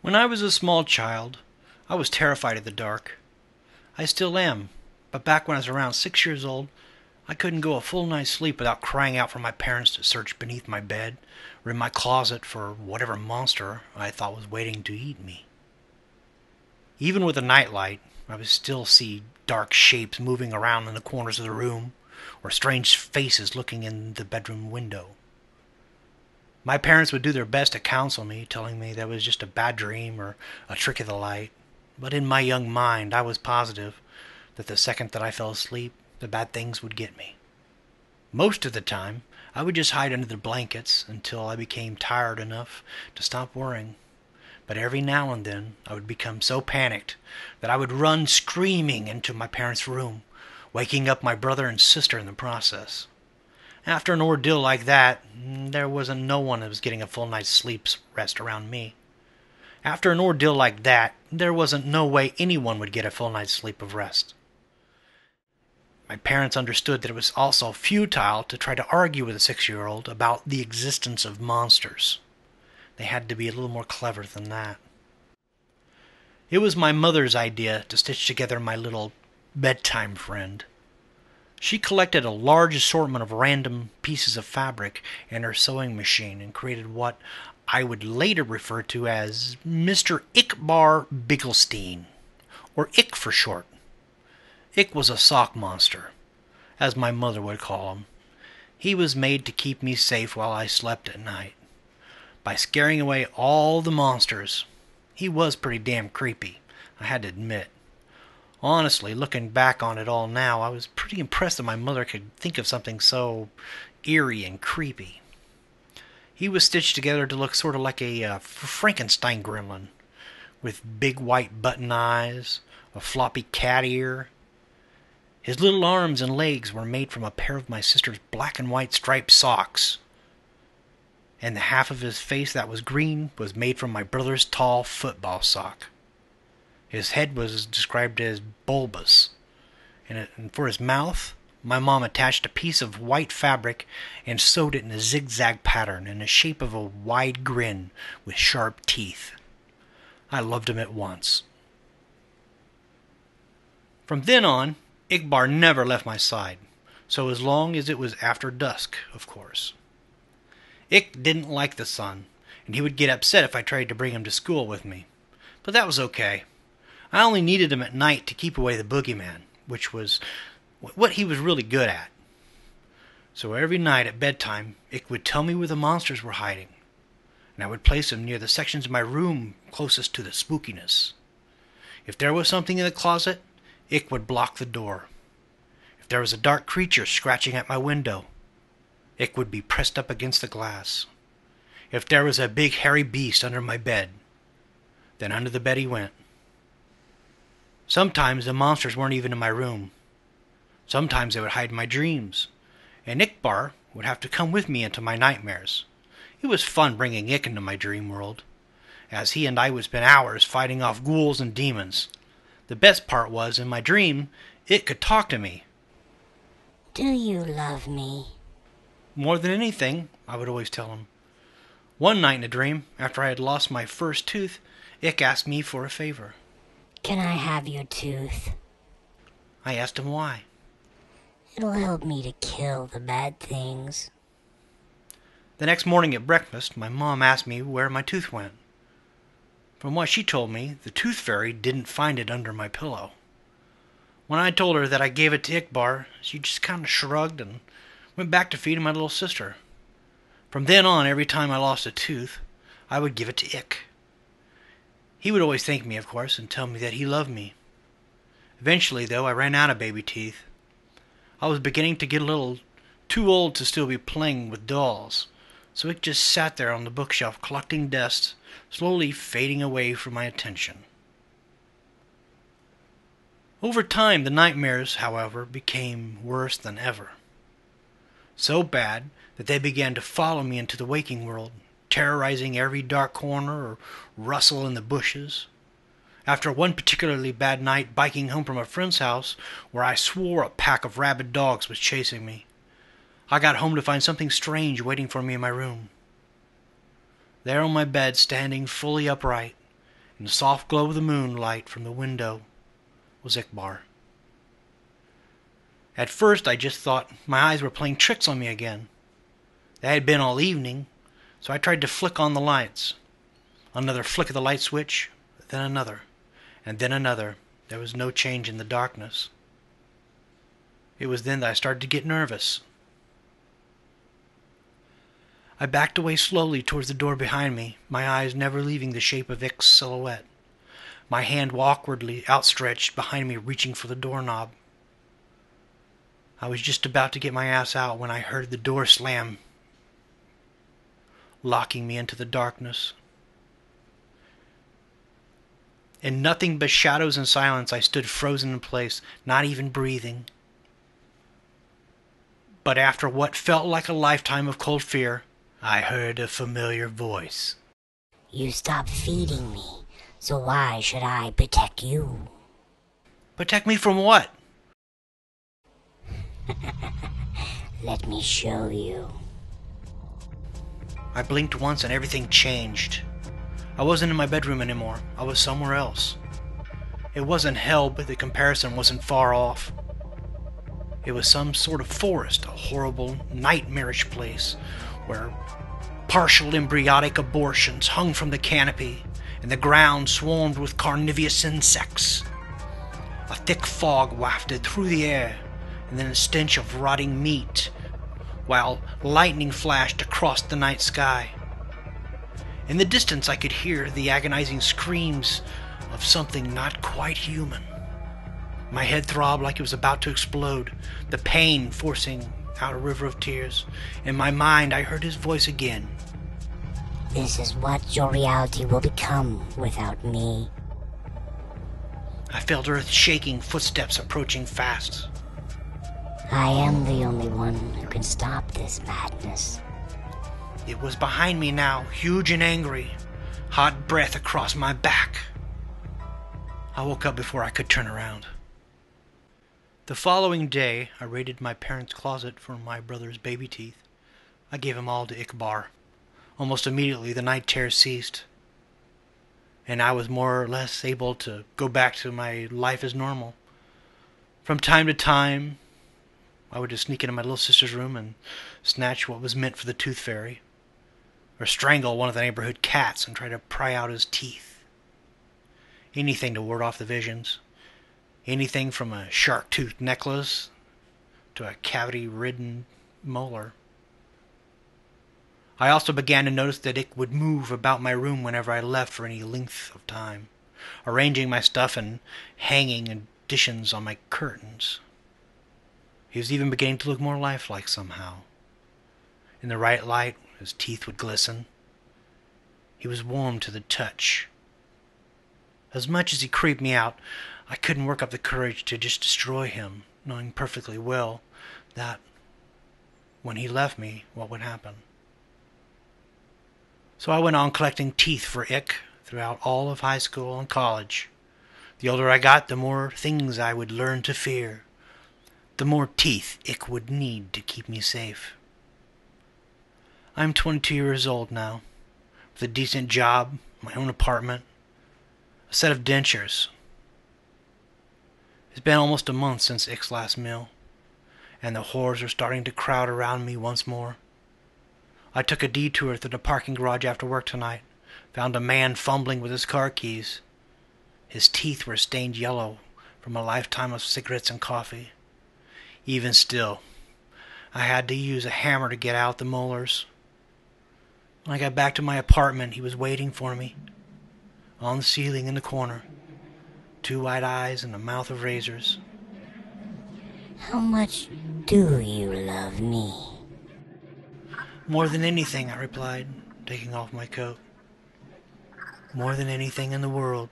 When I was a small child, I was terrified of the dark. I still am, but back when I was around 6 years old, I couldn't go a full night's sleep without crying out for my parents to search beneath my bed or in my closet for whatever monster I thought was waiting to eat me. Even with a nightlight, I would still see dark shapes moving around in the corners of the room, or strange faces looking in the bedroom window. My parents would do their best to counsel me, telling me that it was just a bad dream or a trick of the light. But in my young mind, I was positive that the second that I fell asleep, the bad things would get me. Most of the time, I would just hide under the blankets until I became tired enough to stop worrying. But every now and then, I would become so panicked that I would run screaming into my parents' room, waking up my brother and sister in the process. After an ordeal like that, there wasn't no one that was getting a full night's sleep's rest around me. After an ordeal like that, there wasn't no way anyone would get a full night's sleep of rest. My parents understood that it was also futile to try to argue with a 6-year-old about the existence of monsters. They had to be a little more clever than that. It was my mother's idea to stitch together my little bedtime friend. She collected a large assortment of random pieces of fabric in her sewing machine and created what I would later refer to as Mr. Ickbarr Bigelsteine, or Ick for short. Ick was a sock monster, as my mother would call him. He was made to keep me safe while I slept at night, by scaring away all the monsters. He was pretty damn creepy, I had to admit. Honestly, looking back on it all now, I was pretty impressed that my mother could think of something so eerie and creepy. He was stitched together to look sort of like a Frankenstein gremlin, with big white button eyes, a floppy cat ear. His little arms and legs were made from a pair of my sister's black and white striped socks, and the half of his face that was green was made from my brother's tall football sock. His head was described as bulbous, and for his mouth, my mom attached a piece of white fabric and sewed it in a zigzag pattern in the shape of a wide grin with sharp teeth. I loved him at once. From then on, Ickbarr never left my side, so as long as it was after dusk, of course. Ick didn't like the sun, and he would get upset if I tried to bring him to school with me. But that was okay. I only needed him at night to keep away the boogeyman, which was what he was really good at. So every night at bedtime, Ick would tell me where the monsters were hiding, and I would place him near the sections of my room closest to the spookiness. If there was something in the closet, Ick would block the door. If there was a dark creature scratching at my window, Ick would be pressed up against the glass. If there was a big hairy beast under my bed, then under the bed he went. Sometimes the monsters weren't even in my room. Sometimes they would hide in my dreams, and Ickbarr would have to come with me into my nightmares. It was fun bringing Ick into my dream world, as he and I would spend hours fighting off ghouls and demons. The best part was, in my dream, Ick could talk to me. Do you love me? More than anything, I would always tell him. One night in a dream, after I had lost my first tooth, Ick asked me for a favor. Can I have your tooth? I asked him why. It'll help me to kill the bad things. The next morning at breakfast, my mom asked me where my tooth went. From what she told me, the tooth fairy didn't find it under my pillow. When I told her that I gave it to Ickbarr, she just kind of shrugged and went back to feeding my little sister. From then on, every time I lost a tooth, I would give it to Ick. He would always thank me, of course, and tell me that he loved me. Eventually, though, I ran out of baby teeth. I was beginning to get a little too old to still be playing with dolls, so Ick just sat there on the bookshelf collecting dust, slowly fading away from my attention. Over time, the nightmares, however, became worse than ever. So bad that they began to follow me into the waking world, terrorizing every dark corner or rustle in the bushes. After one particularly bad night biking home from a friend's house where I swore a pack of rabid dogs was chasing me, I got home to find something strange waiting for me in my room. There on my bed, standing fully upright, In the soft glow of the moonlight from the window was Ickbarr. At first I just thought my eyes were playing tricks on me again. They had been all evening, so I tried to flick on the lights. Another flick of the light switch, then another, and then another. There was no change in the darkness. It was then that I started to get nervous. I backed away slowly towards the door behind me, my eyes never leaving the shape of Ick's silhouette, my hand awkwardly outstretched behind me reaching for the doorknob. I was just about to get my ass out when I heard the door slam, locking me into the darkness. In nothing but shadows and silence, I stood frozen in place, not even breathing. But after what felt like a lifetime of cold fear, I heard a familiar voice. You stopped feeding me, so why should I protect you? Protect me from what? Let me show you. I blinked once and everything changed. I wasn't in my bedroom anymore. I was somewhere else. It wasn't hell, but the comparison wasn't far off. It was some sort of forest, a horrible, nightmarish place where partial embryonic abortions hung from the canopy and the ground swarmed with carnivorous insects. A thick fog wafted through the air and then a stench of rotting meat, while lightning flashed across the night sky. In the distance I could hear the agonizing screams of something not quite human. My head throbbed like it was about to explode, the pain forcing out a river of tears. In my mind I heard his voice again. This is what your reality will become without me. I felt earth shaking, footsteps approaching fast. I am the only one who can stop this madness. It was behind me now, huge and angry, hot breath across my back. I woke up before I could turn around. The following day, I raided my parents' closet for my brother's baby teeth. I gave them all to Ickbarr. Almost immediately, the night terrors ceased, and I was more or less able to go back to my life as normal. From time to time, I would just sneak into my little sister's room and snatch what was meant for the tooth fairy, or strangle one of the neighborhood cats and try to pry out his teeth. Anything to ward off the visions. Anything from a shark-toothed necklace to a cavity-ridden molar. I also began to notice that Ick would move about my room whenever I left for any length of time, arranging my stuff and hanging additions on my curtains. He was even beginning to look more lifelike somehow. In the right light, his teeth would glisten. He was warm to the touch. As much as he creeped me out, I couldn't work up the courage to just destroy him, knowing perfectly well that when he left me, what would happen. So I went on collecting teeth for Ick throughout all of high school and college. The older I got, the more things I would learn to fear. The more teeth Ick would need to keep me safe. I'm 22 years old now, with a decent job, my own apartment, a set of dentures. It's been almost a month since Ick's last meal, and the horrors are starting to crowd around me once more. I took a detour through the parking garage after work tonight, found a man fumbling with his car keys. His teeth were stained yellow from a lifetime of cigarettes and coffee. Even still, I had to use a hammer to get out the molars. When I got back to my apartment, he was waiting for me. On the ceiling in the corner, 2 white eyes and a mouth of razors. How much do you love me? More than anything, I replied, taking off my coat. More than anything in the world.